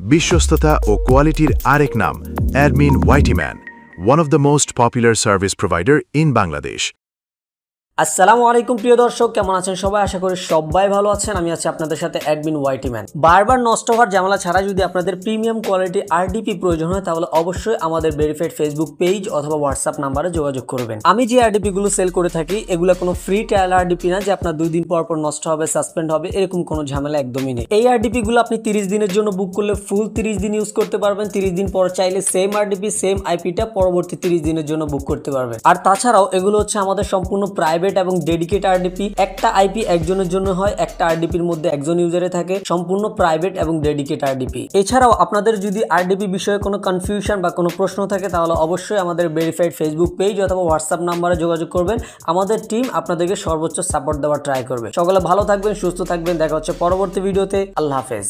বিশ্বস্ততা ও কোয়ালিটির আরেক নাম admin ওয়াইটিম্যান, one of the most popular service provider in Bangladesh. আসসালামু আলাইকুম প্রিয় দর্শক, কেমন আছেন সবাই? আশা করি সবাই ভালো আছেন। আমি আছি আপনাদের সাথে অ্যাডমিন ওয়াইটিম্যান। বারবার নষ্ট হওয়ার ঝামেলা ছাড়া যদি আপনাদের প্রিমিয়াম কোয়ালিটি আরডিপি প্রয়োজন হয় তাহলে অবশ্যই আমাদের ভেরিফাইড ফেসবুক পেজ অথবা হোয়াটসঅ্যাপ নাম্বারে যোগাযোগ করবেন। আমি যে আরডিপি গুলো সেল করে থাকি এগুলো কোনো ফ্রি ট্রায়াল আরডিপি না যে আপনার 2 দিন পর পর নষ্ট হবে, সাসপেন্ড হবে, এরকম কোনো ঝামেলা একদমই নেই। এই আরডিপি গুলো আপনি 30 দিনের জন্য বুক করলে ফুল 30 দিন ইউজ করতে পারবেন। 30 দিন পর চাইলে সেম আরডিপি সেম আইপিটা পরবর্তী 30 দিনের জন্য বুক করতে পারবেন। আর তাছাড়াও এগুলো হচ্ছে আমাদের সম্পূর্ণ প্রাইভেট এবং ডেডিকেটেড আরডিপি। একটা আইপি একজনের জন্য হয়, একটা আরডিপির মধ্যে একজন ইউজারে থাকে। সম্পূর্ণ প্রাইভেট এবং ডেডিকেটেড আরডিপি। এছাড়াও আপনাদের যদি আরডিপি বিষয়ে কোনো কনফিউশন বা কোনো প্রশ্ন থাকে তাহলে অবশ্যই আমাদের ভেরিফাইড ফেসবুক পেজ অথবা হোয়াটসঅ্যাপ নাম্বারে যোগাযোগ করবেন। আমাদের টিম আপনাদেরকে সর্বোচ্চ সাপোর্ট দেওয়ার ট্রাই করবে। সকলে ভালো থাকবেন, সুস্থ থাকবেন। দেখা হচ্ছে পরবর্তী ভিডিওতে। আল্লাহ হাফেজ।